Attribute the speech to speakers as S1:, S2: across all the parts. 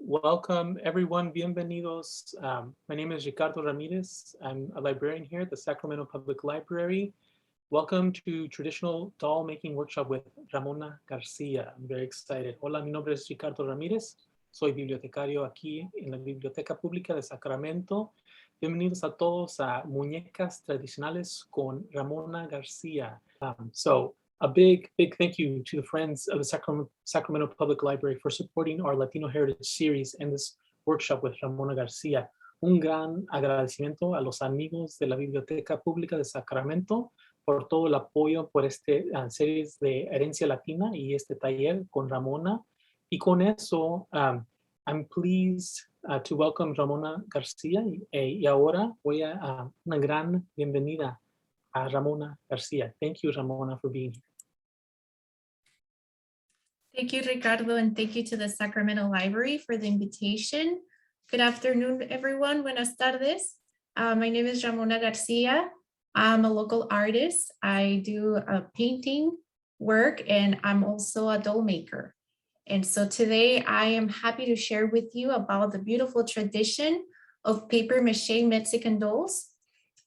S1: Welcome everyone, bienvenidos. My name is Ricardo Ramirez. I'm a librarian here at the Sacramento Public Library. Welcome to Traditional Doll Making Workshop with Ramona Garcia. I'm very excited. Hola, mi nombre es Ricardo Ramírez. Soy bibliotecario aquí en la Biblioteca Pública de Sacramento. Bienvenidos a todos a Muñecas Tradicionales con Ramona Garcia. A big thank you to the friends of the Sacramento Public Library for supporting our Latino Heritage Series and this workshop with Ramona Garcia. Un gran agradecimiento a los amigos de la Biblioteca Pública de Sacramento por todo el apoyo por este series de herencia latina y este taller con Ramona. Y con eso, I'm pleased to welcome Ramona Garcia. Y ahora voy a una gran bienvenida a Ramona Garcia. Thank you, Ramona, for being here.
S2: Thank you, Ricardo, and thank you to the Sacramento Library for the invitation. Good afternoon, everyone. Buenas tardes. My name is Ramona Garcia. I'm a local artist. I do painting work, and I'm also a doll maker. And so today I am happy to share with you about the beautiful tradition of paper-mache Mexican dolls.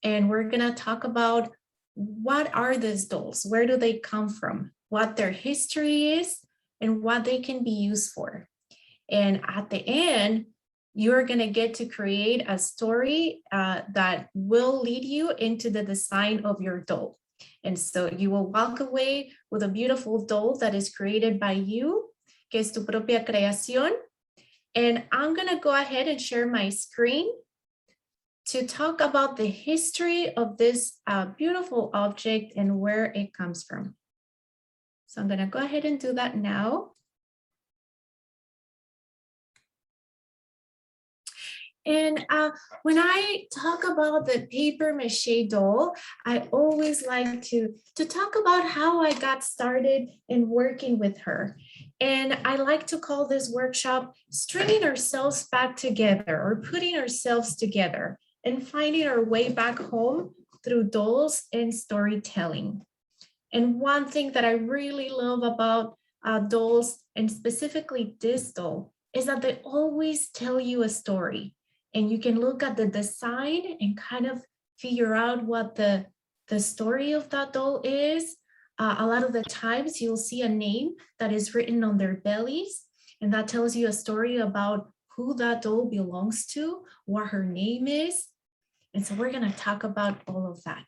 S2: And we're gonna talk about what are these dolls? Where do they come from? What their history is, and what they can be used for. And at the end, you're gonna get to create a story that will lead you into the design of your doll. And so you will walk away with a beautiful doll that is created by you, que es tu propia creación. And I'm gonna go ahead and share my screen to talk about the history of this beautiful object and where it comes from. So I'm gonna go ahead and do that now. And when I talk about the paper-mache doll, I always like to talk about how I got started in working with her. And I like to call this workshop stringing ourselves back together or putting ourselves together and finding our way back home through dolls and storytelling. And one thing that I really love about dolls, and specifically this doll, is that they always tell you a story. And you can look at the design and kind of figure out what the story of that doll is. A lot of the times you'll see a name that is written on their bellies, and that tells you a story about who that doll belongs to, what her name is. And so we're gonna talk about all of that.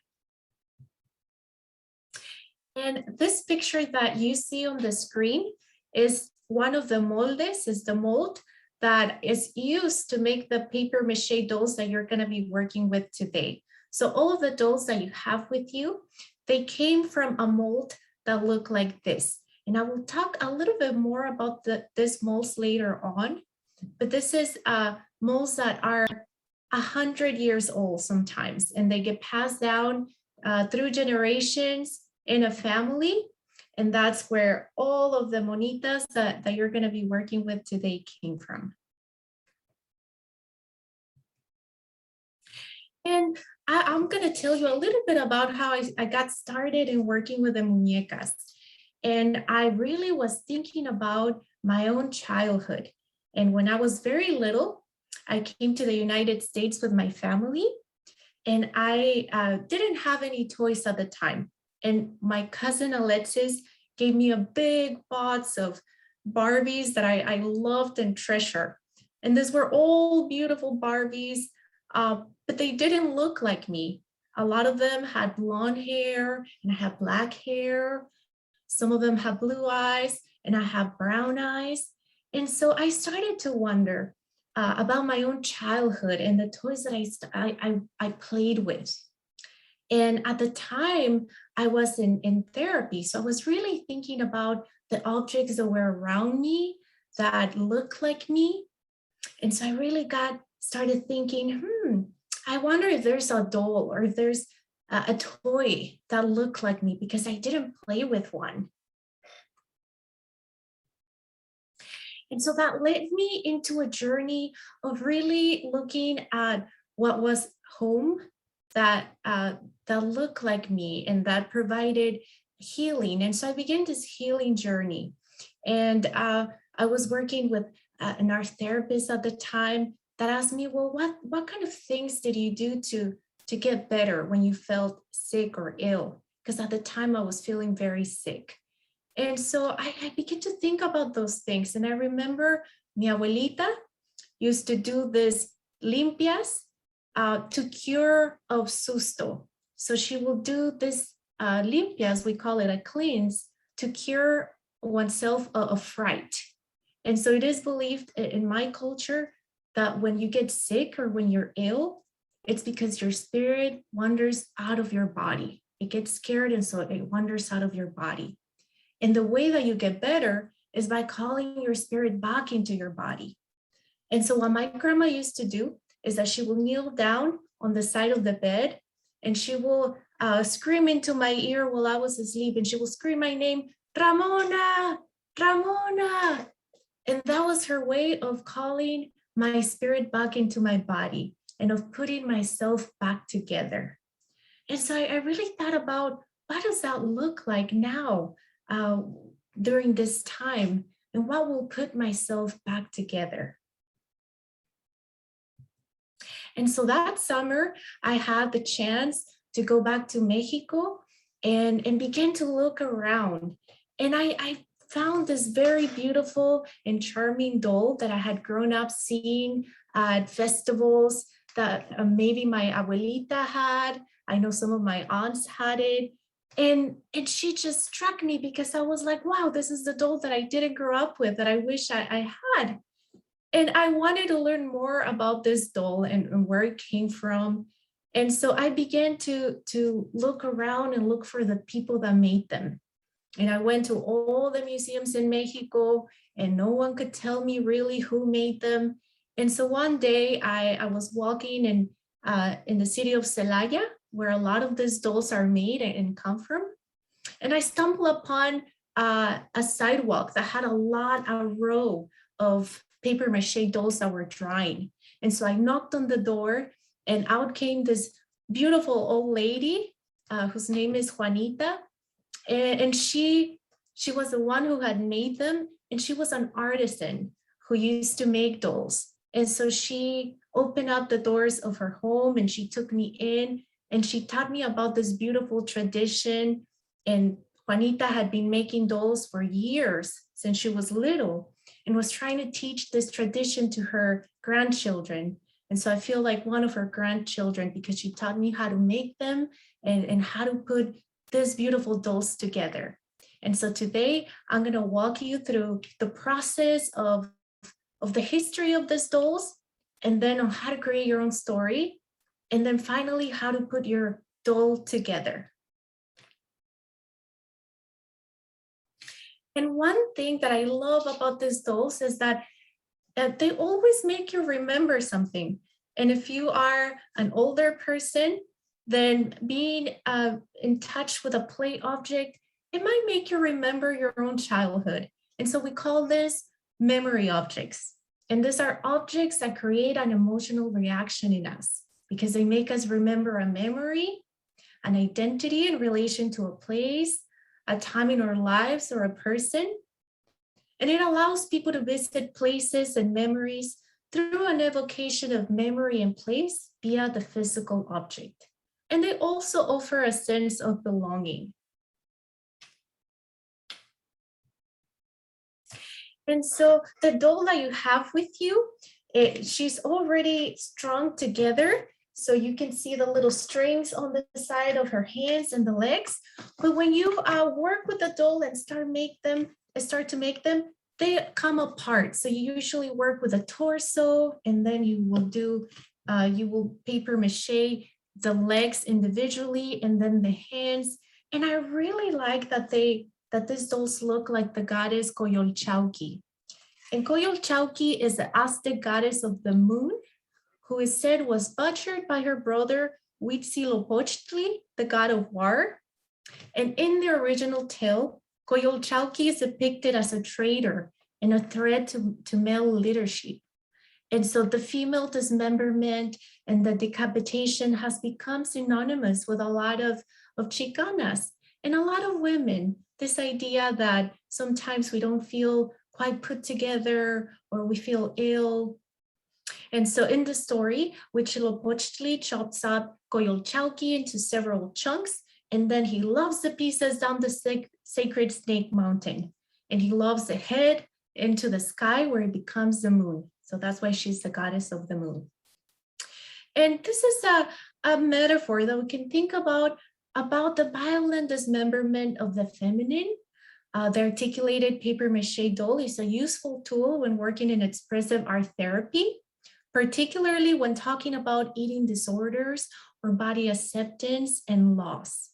S2: And this picture that you see on the screen is one of the moldes, is the mold that is used to make the paper-mache dolls that you're going to be working with today. So all of the dolls that you have with you, they came from a mold that looked like this. And I will talk a little bit more about this molds later on, but this is molds that are 100 years old sometimes, and they get passed down through generations in a family. And that's where all of the monitas that you're going to be working with today came from. And I'm going to tell you a little bit about how I got started in working with the muñecas. And I really was thinking about my own childhood. And when I was very little, I came to the United States with my family, and I didn't have any toys at the time. And my cousin Alexis gave me a big box of Barbies that I loved and treasure. And these were all beautiful Barbies, but they didn't look like me. A lot of them had blonde hair, and I had black hair. Some of them had blue eyes, and I have brown eyes. And so I started to wonder about my own childhood and the toys that I played with. And at the time, I was in therapy. So I was really thinking about the objects that were around me that looked like me. And so I really started thinking, I wonder if there's a doll or if there's a toy that looked like me, because I didn't play with one. And so that led me into a journey of really looking at what was home that looked like me and that provided healing. And so I began this healing journey. And I was working with an art therapist at the time that asked me, well, what kind of things did you do to get better when you felt sick or ill? Because at the time I was feeling very sick. And so I began to think about those things. And I remember mi abuelita used to do this limpias to cure of susto. So she will do this limpias, we call it a cleanse, to cure oneself of fright. And so it is believed in my culture that when you get sick or when you're ill, it's because your spirit wanders out of your body. It gets scared, and so it wanders out of your body. And the way that you get better is by calling your spirit back into your body. And so what my grandma used to do is that she will kneel down on the side of the bed, and she will scream into my ear while I was asleep, and she will scream my name, Ramona, Ramona. And that was her way of calling my spirit back into my body and of putting myself back together. And so I really thought about, what does that look like now during this time, and what will put myself back together? And so that summer, I had the chance to go back to Mexico and begin to look around. And I found this very beautiful and charming doll that I had grown up seeing at festivals that maybe my abuelita had. I know some of my aunts had it. And she just struck me because I was like, wow, this is the doll that I didn't grow up with, that I wish I had. And I wanted to learn more about this doll and where it came from. And so I began to look around and look for the people that made them. And I went to all the museums in Mexico, and no one could tell me really who made them. And so one day I was walking in the city of Celaya, where a lot of these dolls are made and come from. And I stumbled upon a sidewalk that had a row of paper-mache dolls that were drying. And so I knocked on the door, and out came this beautiful old lady whose name is Juanita. And she was the one who had made them, and she was an artisan who used to make dolls. And so she opened up the doors of her home, and she took me in, and she taught me about this beautiful tradition. And Juanita had been making dolls for years since she was little, and was trying to teach this tradition to her grandchildren. And so I feel like one of her grandchildren, because she taught me how to make them and how to put these beautiful dolls together. And so today I'm going to walk you through the process of the history of these dolls, and then on how to create your own story, and then finally how to put your doll together. And one thing that I love about these dolls is that they always make you remember something. And if you are an older person, then being in touch with a play object, it might make you remember your own childhood. And so we call this memory objects. And these are objects that create an emotional reaction in us because they make us remember a memory, an identity in relation to a place, a time in our lives, or a person. And it allows people to visit places and memories through an evocation of memory and place via the physical object. And they also offer a sense of belonging. And so the doll that you have with you, she's already strung together. So you can see the little strings on the side of her hands and the legs. But when you work with the doll and start to make them, they come apart. So you usually work with a torso, and then you will paper mache the legs individually, and then the hands. And I really like that these dolls look like the goddess Coyolxauhqui. And Coyolxauhqui is the Aztec goddess of the moon, who is said was butchered by her brother Huitzilopochtli, the god of war. And in the original tale, Coyolxauhqui is depicted as a traitor and a threat to male leadership. And so the female dismemberment and the decapitation has become synonymous with a lot of Chicanas and a lot of women. This idea that sometimes we don't feel quite put together, or we feel ill. And so in the story, Huitzilopochtli chops up Coyolxauhqui into several chunks, and then he loves the pieces down the sacred Snake Mountain. And he loves the head into the sky where it becomes the moon. So that's why she's the goddess of the moon. And this is a metaphor that we can think about the violent dismemberment of the feminine. The articulated paper-mache doll is a useful tool when working in expressive art therapy, particularly when talking about eating disorders or body acceptance and loss.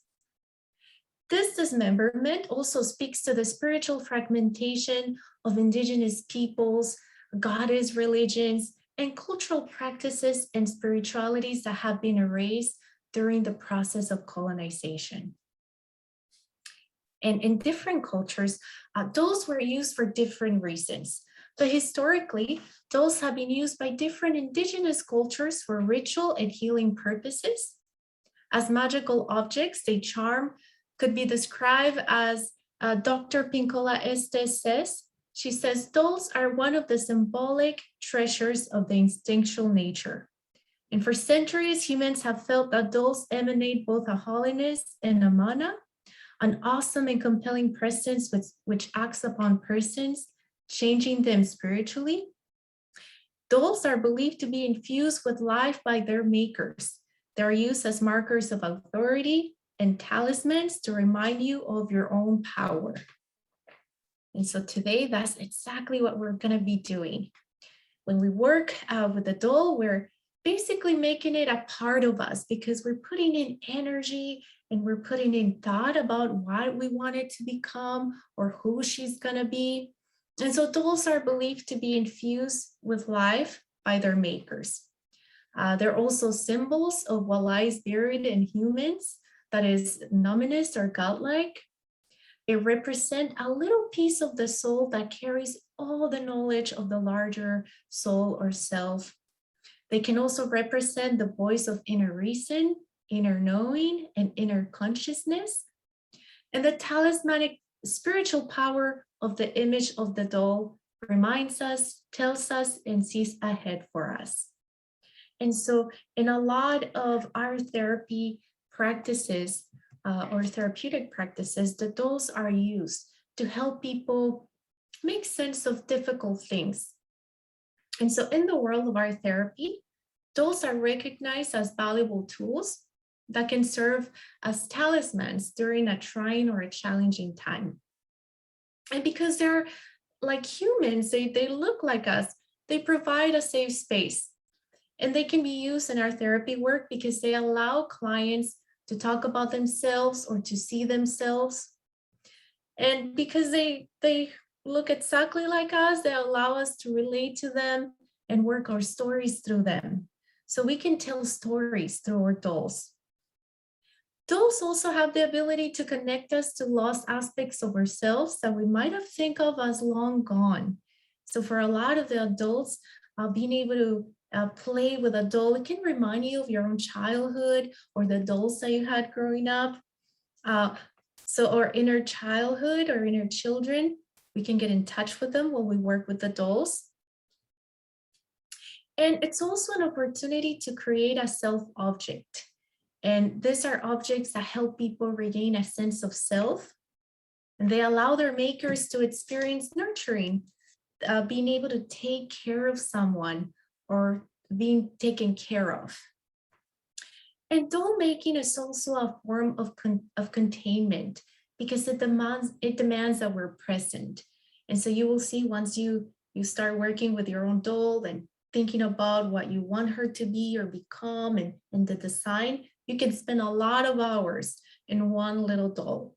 S2: This dismemberment also speaks to the spiritual fragmentation of indigenous peoples, goddess religions, and cultural practices and spiritualities that have been erased during the process of colonization. And in different cultures, dolls were used for different reasons. But historically, dolls have been used by different indigenous cultures for ritual and healing purposes. As magical objects, they could be described as Dr. Pincola Estes says. She says, dolls are one of the symbolic treasures of the instinctual nature. And for centuries, humans have felt that dolls emanate both a holiness and a mana, an awesome and compelling presence which acts upon persons, changing them spiritually. Dolls are believed to be infused with life by their makers. They are used as markers of authority and talismans to remind you of your own power. And so today, that's exactly what we're going to be doing. When we work with a doll, we're basically making it a part of us because we're putting in energy and we're putting in thought about what we want it to become or who she's going to be. And so dolls are believed to be infused with life by their makers. They're also symbols of what lies buried in humans, that is numinous or godlike. They represent a little piece of the soul that carries all the knowledge of the larger soul or self. They can also represent the voice of inner reason, inner knowing, and inner consciousness. And the talismanic spiritual power of the image of the doll reminds us, tells us, and sees ahead for us. And so in a lot of art therapy practices, or therapeutic practices, the dolls are used to help people make sense of difficult things. And so in the world of art therapy, dolls are recognized as valuable tools that can serve as talismans during a trying or a challenging time. And because they're like humans, they look like us, they provide a safe space. And they can be used in our therapy work because they allow clients to talk about themselves or to see themselves. And because they look exactly like us, they allow us to relate to them and work our stories through them. So we can tell stories through our dolls. Dolls also have the ability to connect us to lost aspects of ourselves that we might have think of as long gone. So for a lot of the adults, being able to play with a doll, it can remind you of your own childhood or the dolls that you had growing up. Or inner childhood or inner children, we can get in touch with them when we work with the dolls. And it's also an opportunity to create a self-object. And these are objects that help people regain a sense of self. And they allow their makers to experience nurturing, being able to take care of someone or being taken care of. And doll making is also a form of containment because it demands that we're present. And so you will see once you start working with your own doll and thinking about what you want her to be or become and the design, you can spend a lot of hours in one little doll.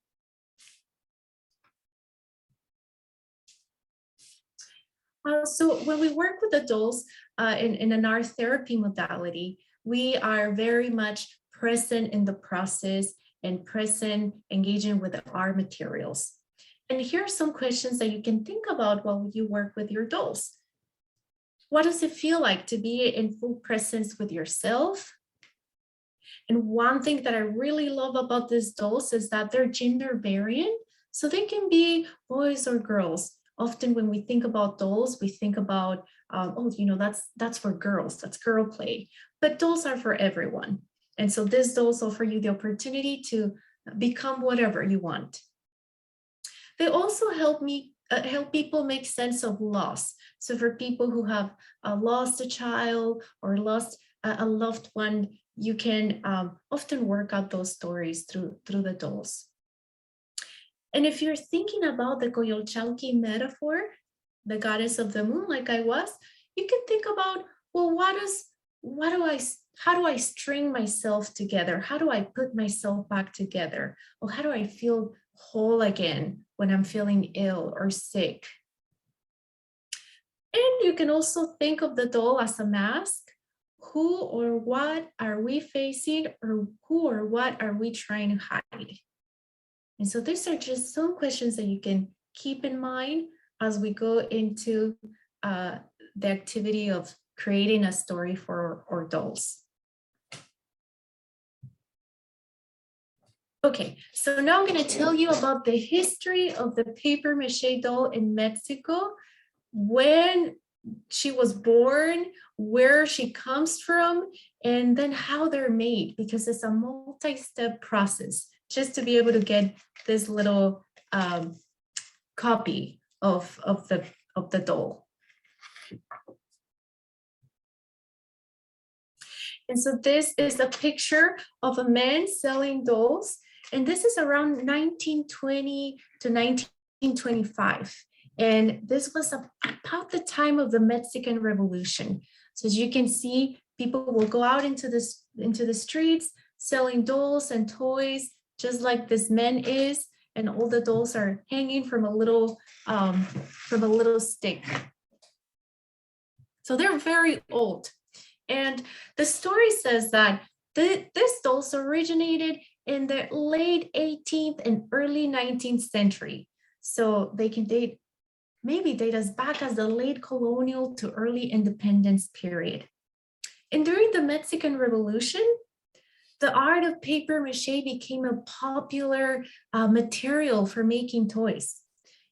S2: So when we work with the dolls in an art therapy modality, we are very much present in the process and present engaging with the art materials. And here are some questions that you can think about while you work with your dolls. What does it feel like to be in full presence with yourself? And one thing that I really love about these dolls is that they're gender variant. So they can be boys or girls, Often when we think about dolls, we think about, oh, you know, that's for girls, that's girl play, but dolls are for everyone. And so these dolls offer you the opportunity to become whatever you want. They also help people make sense of loss. So for people who have lost a child or lost a loved one, you can often work out those stories through the dolls. And if you're thinking about the Coyolxauhqui metaphor, the goddess of the moon, like I was, you can think about, well, how do I string myself together? How do I put myself back together? Or how do I feel whole again when I'm feeling ill or sick? And you can also think of the doll as a mask. Who or what are we facing, or who or what are we trying to hide? And so these are just some questions that you can keep in mind as we go into the activity of creating a story for our dolls. Okay, so now I'm going to tell you about the history of the paper-mache doll in Mexico, when she was born, where she comes from, and then how they're made, because it's a multi-step process just to be able to get this little copy of the doll. And so this is a picture of a man selling dolls, and this is around 1920 to 1925. And this was about the time of the Mexican Revolution. So as you can see, people will go out into the streets selling dolls and toys, just like this man is, and all the dolls are hanging from a little stick. So they're very old. And the story says that this dolls originated in the late 18th and early 19th century. So they can date us back as the late colonial to early independence period. And during the Mexican Revolution, the art of paper-mache became a popular material for making toys.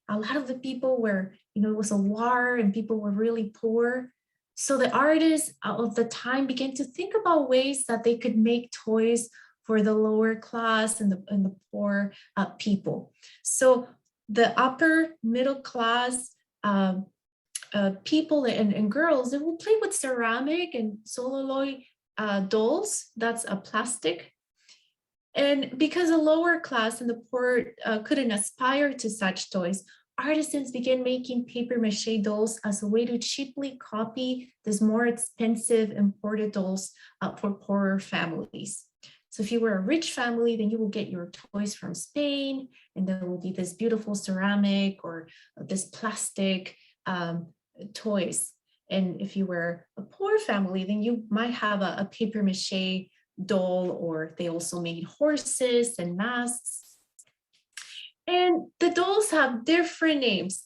S2: A lot of the people were, it was a war and people were really poor. So the artists of the time began to think about ways that they could make toys for the lower class and the poor people. So the upper middle class people and girls, they will play with ceramic and celluloid dolls, that's a plastic. And because the lower class and the poor couldn't aspire to such toys, artisans began making paper-mache dolls as a way to cheaply copy these more expensive imported dolls for poorer families. So if you were a rich family, then you will get your toys from Spain, and there will be this beautiful ceramic or this plastic toys. And if you were a poor family, then you might have a paper-mache doll, or they also made horses and masks. And the dolls have different names.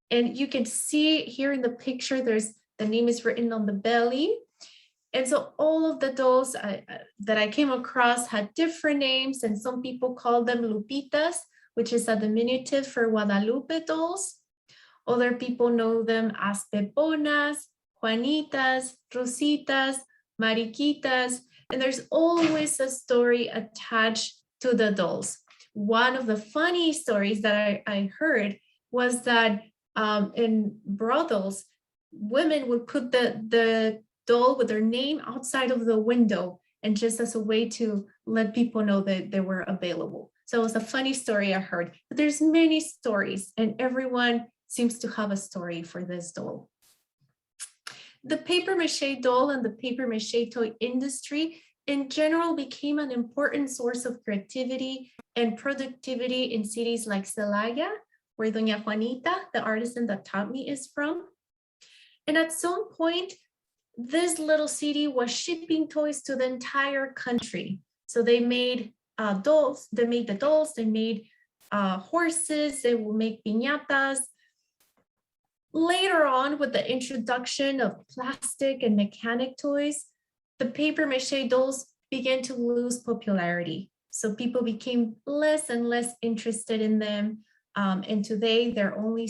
S2: And you can see here in the picture, the name is written on the belly. And so all of the dolls that I came across had different names, and some people call them Lupitas, which is a diminutive for Guadalupe dolls. Other people know them as Peponas, Juanitas, Rositas, Mariquitas, and there's always a story attached to the dolls. One of the funny stories that I heard was that in brothels, women would put the doll with their name outside of the window, and just as a way to let people know that they were available. So it was a funny story I heard, but there's many stories, and everyone seems to have a story for this doll. The paper-mache doll and the paper-mache toy industry in general became an important source of creativity and productivity in cities like Celaya, where Doña Juanita, the artisan that taught me, is from. And at some point, this little city was shipping toys to the entire country. So they made dolls, they made the dolls, they made horses, they will make piñatas. Later on, with the introduction of plastic and mechanic toys, the paper-mache dolls began to lose popularity. So people became less and less interested in them. And today they're only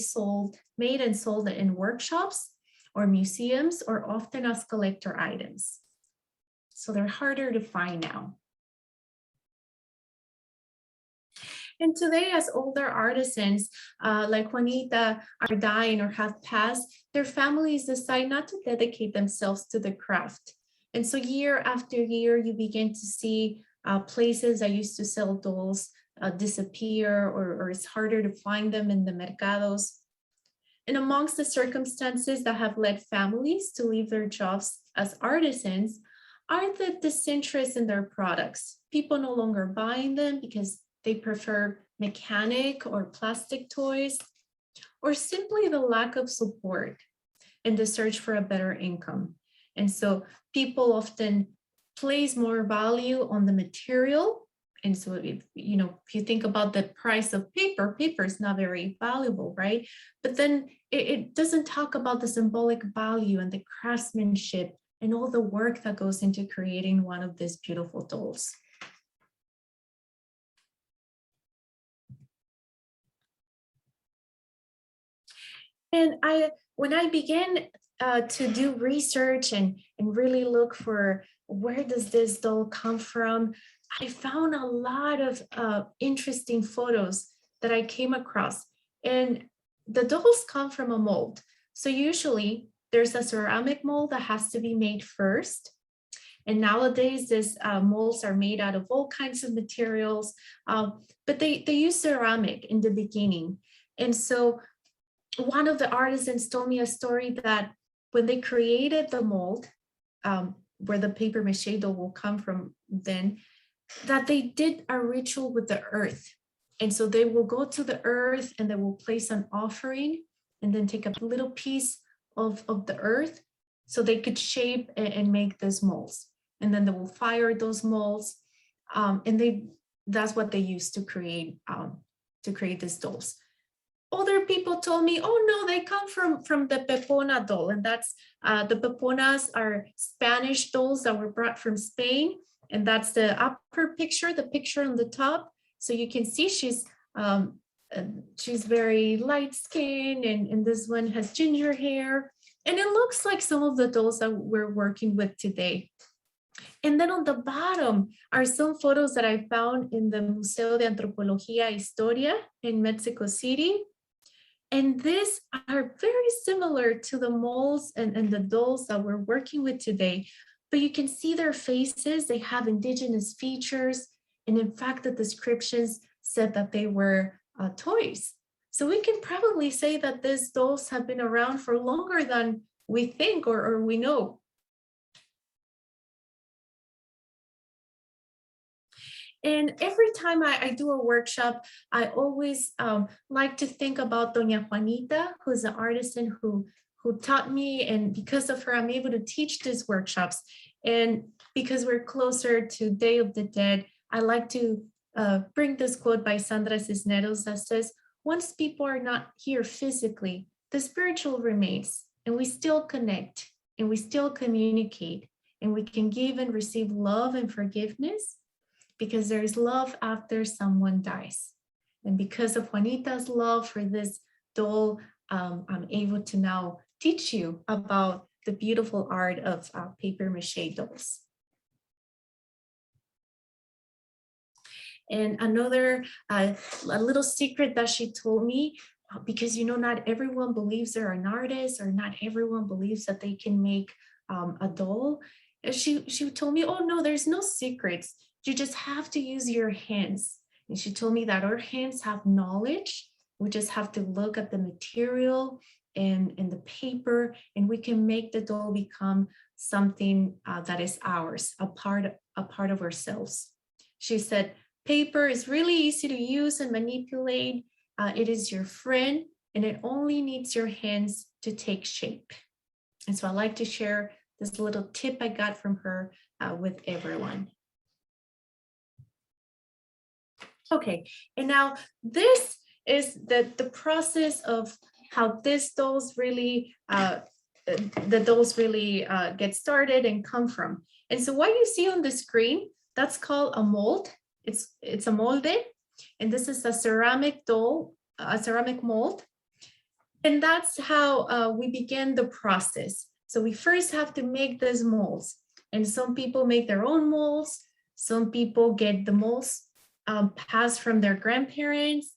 S2: made and sold in workshops or museums, or often as collector items. So they're harder to find now. And today, as older artisans like Juanita are dying or have passed, their families decide not to dedicate themselves to the craft. And so year after year, you begin to see places that used to sell dolls disappear, or it's harder to find them in the mercados. And amongst the circumstances that have led families to leave their jobs as artisans are the disinterest in their products. People no longer buying them because they prefer mechanic or plastic toys, or simply the lack of support in the search for a better income. And so people often place more value on the material. And so if you think about the price of paper is not very valuable, right? But then it doesn't talk about the symbolic value and the craftsmanship and all the work that goes into creating one of these beautiful dolls. And when I began to do research and really look for where does this doll come from, I found a lot of interesting photos that I came across. And the dolls come from a mold. So usually there's a ceramic mold that has to be made first. And nowadays, these molds are made out of all kinds of materials, but they use ceramic in the beginning. And so one of the artisans told me a story that when they created the mold, where the paper-mache doll will come from then, that they did a ritual with the earth. And so they will go to the earth and they will place an offering and then take a little piece of the earth so they could shape and make these molds. And then they will fire those molds. And that's what they use to create these dolls. Other people told me, oh no, they come from the Pepona doll. And that's the Peponas are Spanish dolls that were brought from Spain. And that's the upper picture, the picture on the top. So you can see she's very light skinned, and this one has ginger hair. And it looks like some of the dolls that we're working with today. And then on the bottom are some photos that I found in the Museo de Antropología Historia in Mexico City. And these are very similar to the molds and the dolls that we're working with today. But you can see their faces, they have indigenous features. And in fact, the descriptions said that they were toys. So we can probably say that these dolls have been around for longer than we think or we know. And every time I do a workshop, I always like to think about Doña Juanita, who's an artisan who taught me. And because of her, I'm able to teach these workshops. And because we're closer to Day of the Dead, I like to bring this quote by Sandra Cisneros that says, once people are not here physically, the spiritual remains, and we still connect, and we still communicate, and we can give and receive love and forgiveness, because there is love after someone dies. And because of Juanita's love for this doll, I'm able to now teach you about the beautiful art of paper-mache dolls. And another a little secret that she told me, because not everyone believes they're an artist, or not everyone believes that they can make a doll. She told me, oh no, there's no secrets. You just have to use your hands. And she told me that our hands have knowledge. We just have to look at the material and the paper, and we can make the doll become something that is ours, a part of ourselves. She said, paper is really easy to use and manipulate. It is your friend, and it only needs your hands to take shape. And so I like to share this little tip I got from her with everyone. Okay, and now this is the process of how these dolls really, get started and come from. And so what you see on the screen, that's called a mold. It's a molde, and this is a ceramic doll a ceramic mold. And that's how we begin the process. So we first have to make these molds. And some people make their own molds. Some people get the molds passed from their grandparents.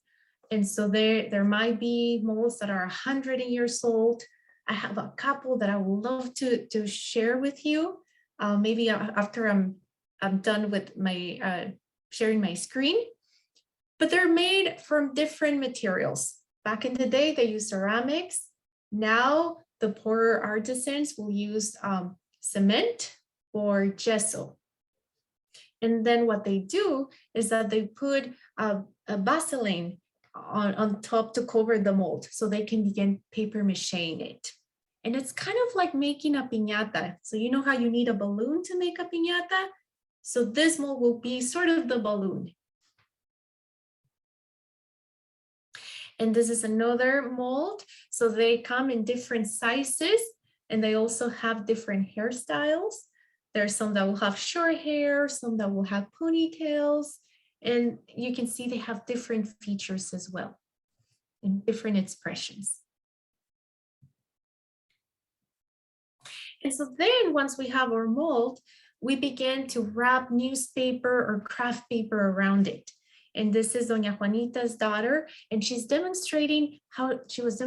S2: And so there might be molds that are 100 years old. I have a couple that I would love to share with you. Maybe after I'm done with my sharing my screen. But they're made from different materials. Back in the day, they used ceramics. Now, the poorer artisans will use cement or gesso. And then what they do is that they put a Vaseline on top to cover the mold so they can begin paper-macheing it. And it's kind of like making a piñata. So you know how you need a balloon to make a piñata? So this mold will be sort of the balloon. And this is another mold. So they come in different sizes and they also have different hairstyles. There's some that will have short hair, some that will have ponytails. And you can see they have different features as well and different expressions. And so then once we have our mold, we begin to wrap newspaper or craft paper around it. And this is Doña Juanita's daughter, and she's demonstrating how she was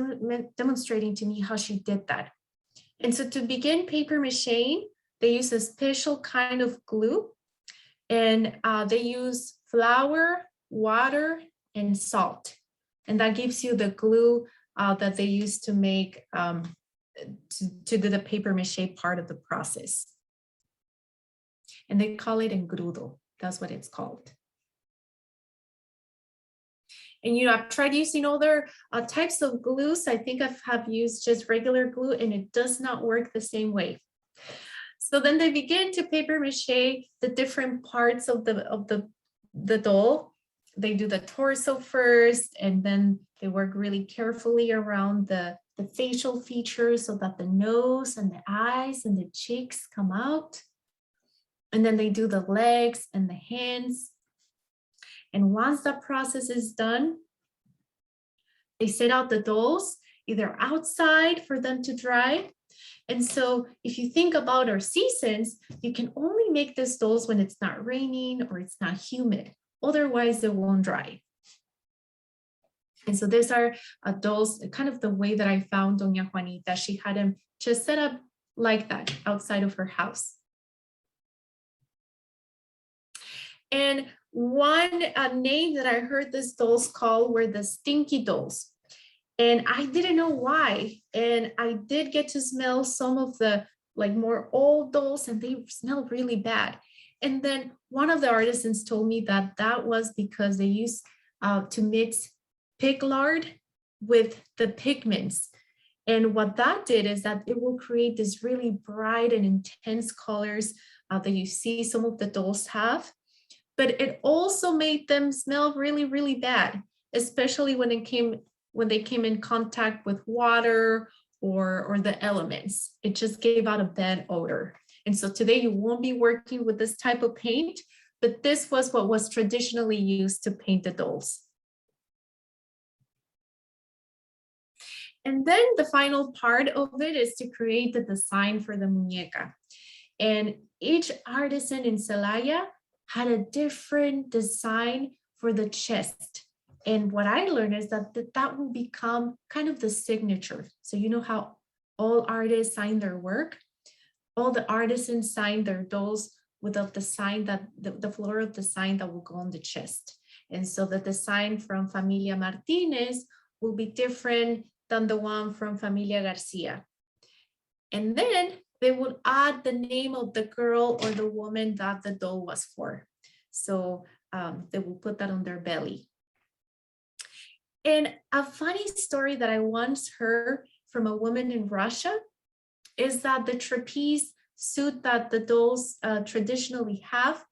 S2: demonstrating to me how she did that. And so to begin paper mache, they use a special kind of glue, and they use flour, water, and salt. And that gives you the glue that they use to make to do the paper mache part of the process. And they call it engrudo. That's what it's called. And I've tried using other types of glues. I think I have used just regular glue and it does not work the same way. So then they begin to paper mache the different parts of the doll. They do the torso first, and then they work really carefully around the facial features so that the nose and the eyes and the cheeks come out. And then they do the legs and the hands. And once that process is done, they set out the dolls either outside for them to dry. And so if you think about our seasons, you can only make these dolls when it's not raining or it's not humid. Otherwise, they won't dry. And so these are dolls, kind of the way that I found Doña Juanita. She had them just set up like that outside of her house. And one name that I heard these dolls called were the stinky dolls. And I didn't know why. And I did get to smell some of the more old dolls and they smell really bad. And then one of the artisans told me that that was because they used to mix pig lard with the pigments. And what that did is that it will create this really bright and intense colors that you see some of the dolls have. But it also made them smell really, really bad, especially when they came in contact with water or the elements. It just gave out a bad odor. And so today you won't be working with this type of paint, but this was what was traditionally used to paint the dolls. And then the final part of it is to create the design for the muñeca. And each artisan in Celaya had a different design for the chest. And what I learned is that that will become kind of the signature. So you know how all artists sign their work? All the artisans sign their dolls with a design that the floral design that will go on the chest. And so the design from Familia Martinez will be different than the one from Familia Garcia. And then they will add the name of the girl or the woman that the doll was for. So they will put that on their belly. And a funny story that I once heard from a woman in Russia is that the trapeze suit that the dolls traditionally have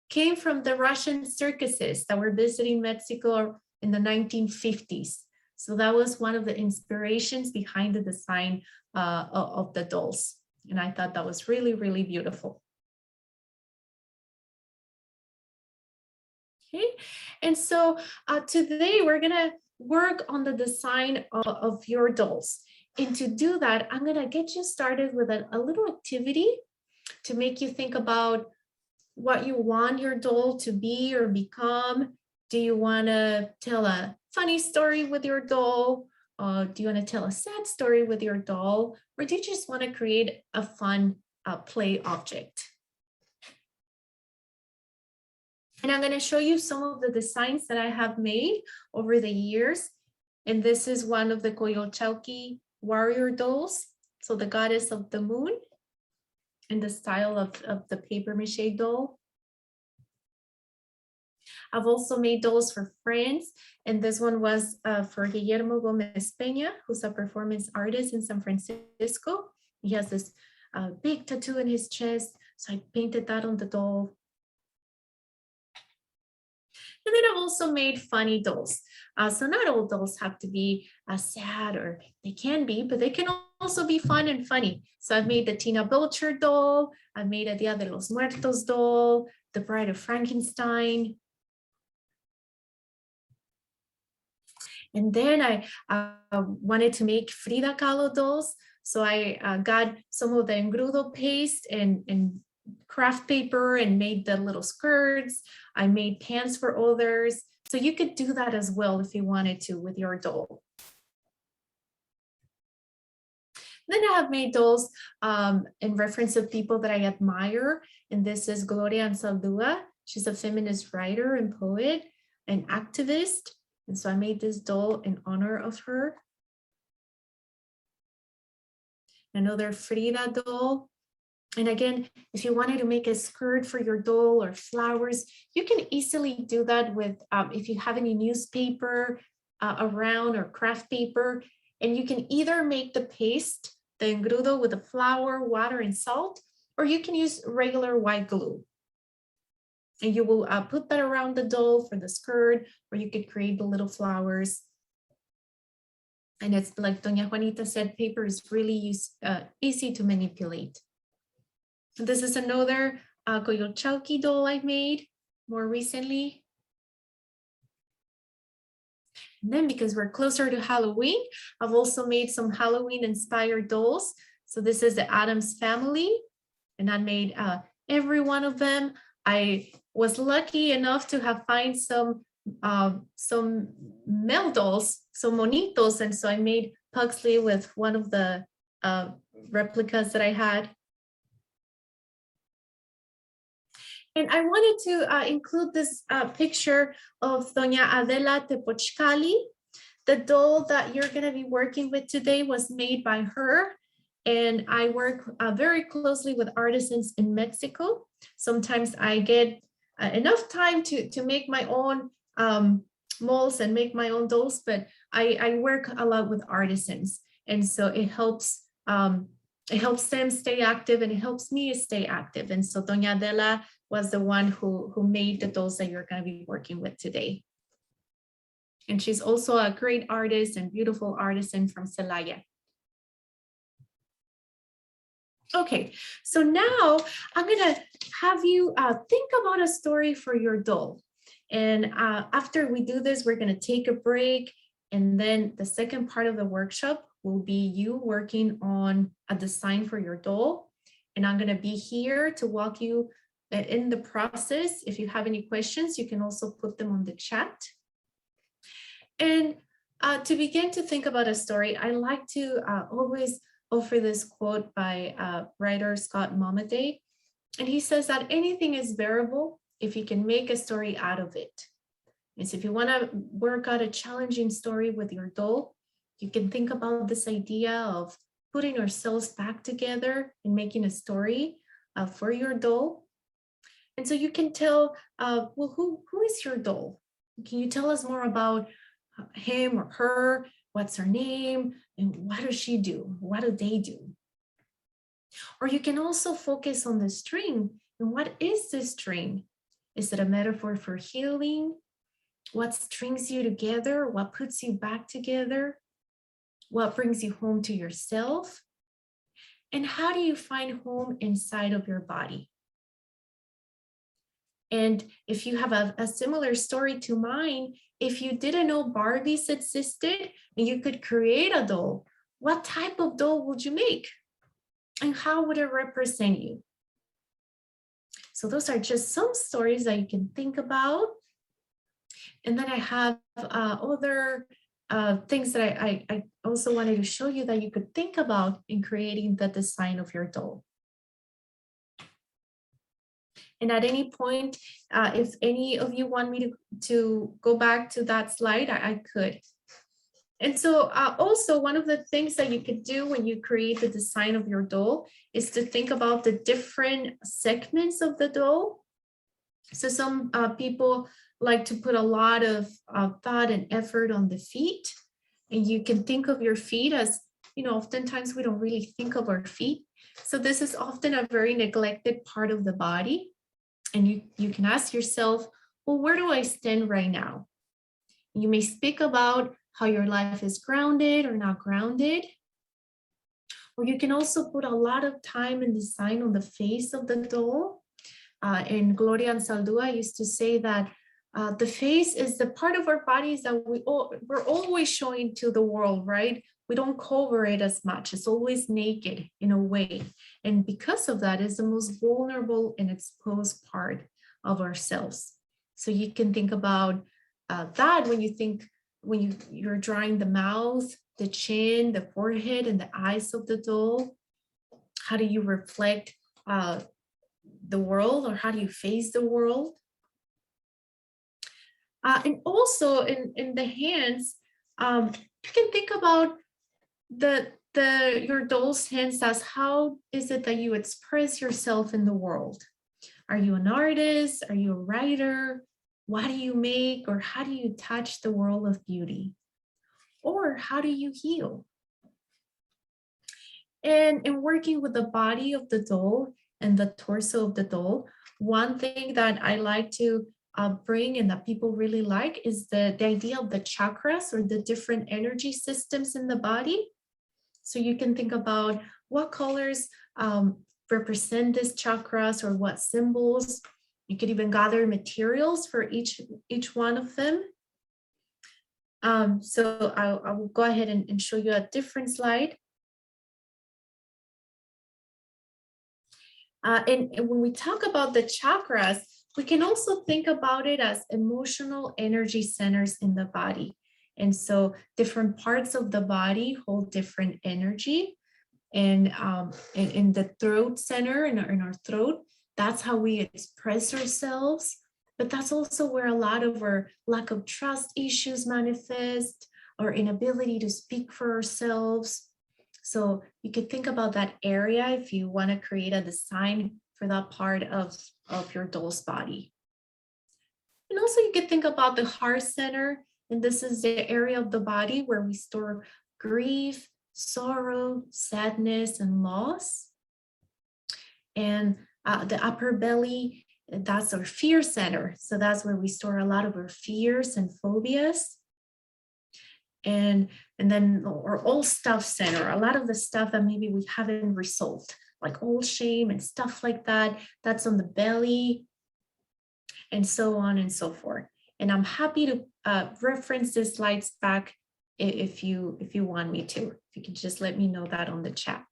S2: came from the Russian circuses that were visiting Mexico in the 1950s. So that was one of the inspirations behind the design of the dolls. And I thought that was really, really beautiful. Okay, and so today we're gonna work on the design of your dolls. And to do that, I'm gonna get you started with a little activity to make you think about what you want your doll to be or become. Do you wanna tell a funny story with your doll? Do you wanna tell a sad story with your doll? Or do you just wanna create a fun play object? And I'm gonna show you some of the designs that I have made over the years. And this is one of the Coyolxauhqui warrior dolls. So the goddess of the moon in the style of the paper-mache doll. I've also made dolls for friends. And this one was for Guillermo Gomez Peña, who's a performance artist in San Francisco. He has this big tattoo in his chest. So I painted that on the doll. And then I've also made funny dolls. So not all dolls have to be sad, or they can be, but they can also be fun and funny. So I've made the Tina Belcher doll. I've made a Dia de los Muertos doll, the Bride of Frankenstein. And then I wanted to make Frida Kahlo dolls. So I got some of the engrudo paste and craft paper and made the little skirts. I made pants for others. So you could do that as well if you wanted to with your doll. Then I have made dolls in reference of people that I admire. And this is Gloria Anzaldúa. She's a feminist writer and poet and activist. And so I made this doll in honor of her. Another Frida doll. And again, if you wanted to make a skirt for your doll or flowers, you can easily do that with, if you have any newspaper around or craft paper, and you can either make the paste, the engrudo with the flour, water, and salt, or you can use regular white glue. And you will put that around the doll for the skirt, or you could create the little flowers. And it's like Doña Juanita said, paper is really easy to manipulate. This is another Coyolxauhqui doll I made more recently. And then because we're closer to Halloween, I've also made some Halloween inspired dolls. So this is the Addams Family, and I made every one of them. I was lucky enough to have find some male dolls, some monitos, and so I made Pugsley with one of the replicas that I had. And I wanted to include this picture of Doña Adela Tepochcali. The doll that you're going to be working with today was made by her. And I work very closely with artisans in Mexico. Sometimes I get enough time to make my own molds and make my own dolls, but I work a lot with artisans. And so it helps them stay active, and it helps me stay active. And so Doña Adela was the one who made the dolls that you're going to be working with today. And she's also a great artist and beautiful artisan from Celaya. Okay, so now I'm going to have you think about a story for your doll. And after we do this, we're going to take a break. And then the second part of the workshop will be you working on a design for your doll. And I'm going to be here to walk you in the process. If you have any questions, you can also put them on the chat. And to begin to think about a story, I like to always offer this quote by writer Scott Momaday. And he says that anything is bearable if you can make a story out of it. And so if you want to work out a challenging story with your doll, you can think about this idea of putting ourselves back together and making a story for your doll. And so you can tell, well, who is your doll? Can you tell us more about him or her? What's her name? And what does she do? What do they do? Or you can also focus on the string. And what is the string? Is it a metaphor for healing? What strings you together? What puts you back together? What brings you home to yourself? And how do you find home inside of your body? And if you have a similar story to mine, if you didn't know Barbies existed and you could create a doll, what type of doll would you make? And how would it represent you? So those are just some stories that you can think about. And then I have other things that I also wanted to show you that you could think about in creating the design of your doll. And at any point, if any of you want me to go back to that slide, I could. And so also one of the things that you could do when you create the design of your doll is to think about the different segments of the doll. So some people like to put a lot of thought and effort on the feet. And you can think of your feet as, you know, oftentimes we don't really think of our feet. So this is often a very neglected part of the body. And you can ask yourself, well, where do I stand right now? You may speak about how your life is grounded or not grounded. Or you can also put a lot of time and design on the face of the doll. And Gloria Ansaldúa used to say that the face is the part of our bodies that we're always showing to the world, right? We don't cover it as much. It's always naked in a way. And because of that, it's the most vulnerable and exposed part of ourselves. So you can think about that when you're drawing the mouth, the chin, the forehead, and the eyes of the doll. How do you reflect the world, or how do you face the world? And also in the hands, you can think about your doll's hands as how is it that you express yourself in the world? Are you an artist? Are you a writer? What do you make, or how do you touch the world of beauty? Or how do you heal? And in working with the body of the doll and the torso of the doll, one thing that I like to bring and that people really like is the idea of the chakras, or the different energy systems in the body. So you can think about what colors represent these chakras, or what symbols. You could even gather materials for each one of them. So I will go ahead and show you a different slide. And when we talk about the chakras, we can also think about it as emotional energy centers in the body. And so different parts of the body hold different energy. And in the throat center, in our throat, that's how we express ourselves. But that's also where a lot of our lack of trust issues manifest, our inability to speak for ourselves. So you could think about that area if you want to create a design for that part of your doll's body. And also you could think about the heart center. And this is the area of the body where we store grief, sorrow, sadness, and loss. And the upper belly, that's our fear center. So that's where we store a lot of our fears and phobias. And then our old stuff center, a lot of the stuff that maybe we haven't resolved, like old shame and stuff like that, that's on the belly, and so on and so forth. And I'm happy to reference the slides back if you want me to. If you can just let me know that on the chat.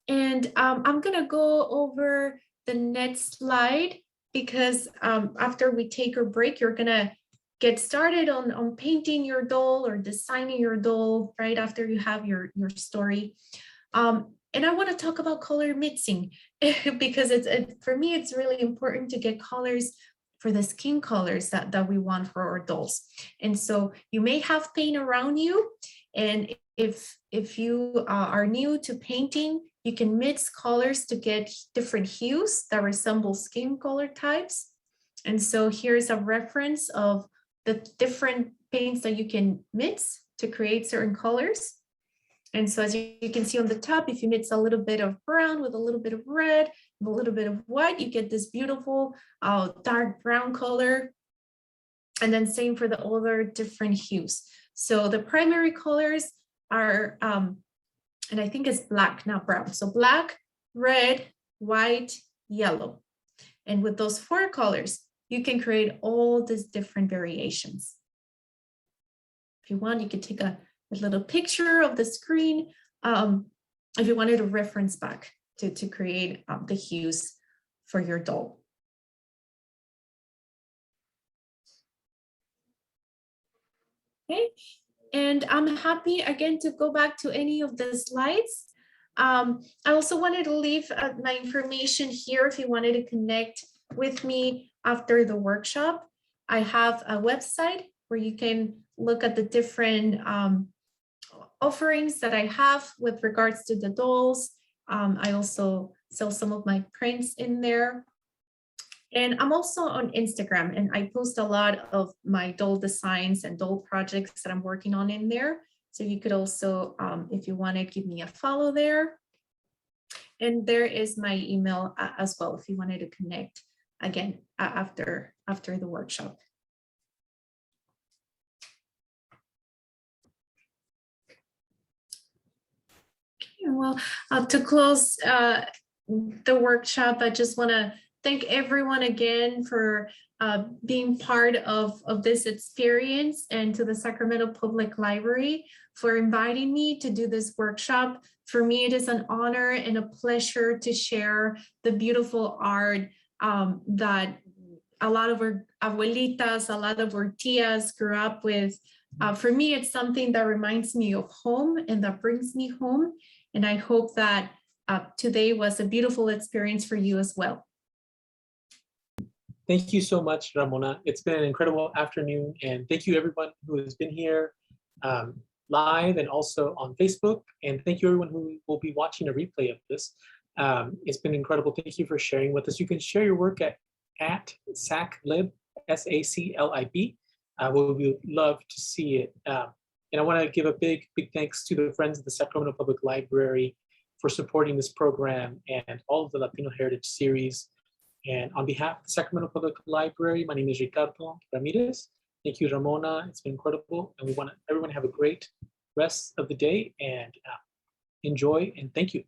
S2: And I'm gonna go over the next slide because after we take our break, you're gonna get started on painting your doll or designing your doll right after you have your story. And I want to talk about color mixing because for me, it's really important to get colors for the skin colors that we want for our dolls. And so you may have paint around you. And if you are new to painting, you can mix colors to get different hues that resemble skin color types. And so here's a reference of the different paints that you can mix to create certain colors. And so as you can see on the top, if you mix a little bit of brown with a little bit of red, and a little bit of white, you get this beautiful dark brown color. And then same for the other different hues. So the primary colors are, and I think it's black, not brown. So black, red, white, yellow. And with those 4 colors, you can create all these different variations. If you want, you could take a little picture of the screen if you wanted to reference back to create the hues for your doll. Okay, and I'm happy again to go back to any of the slides. I also wanted to leave my information here if you wanted to connect with me after the workshop. I have a website where you can look at the different offerings that I have with regards to the dolls. I also sell some of my prints in there. And I'm also on Instagram, and I post a lot of my doll designs and doll projects that I'm working on in there. So you could also, if you want to, give me a follow there. And there is my email as well, if you wanted to connect again after the workshop. Okay, well, to close the workshop, I just want to thank everyone again for being part of this experience, and to the Sacramento Public Library for inviting me to do this workshop. For me, it is an honor and a pleasure to share the beautiful art that a lot of our abuelitas, a lot of our tias grew up with. For me, it's something that reminds me of home and that brings me home. And I hope that today was a beautiful experience for you as well.
S1: Thank you so much, Ramona. It's been an incredible afternoon, and thank you everyone who has been here live and also on Facebook. And thank you everyone who will be watching a replay of this. It's been incredible. Thank you for sharing with us. You can share your work at SACLib, SACLIB. We would love to see it. And I want to give a big thanks to the Friends of the Sacramento Public Library for supporting this program and all of the Latino Heritage series. And on behalf of the Sacramento Public Library, my name is Ricardo Ramirez. Thank you, Ramona. It's been incredible. And we want everyone to have a great rest of the day, and enjoy, and thank you.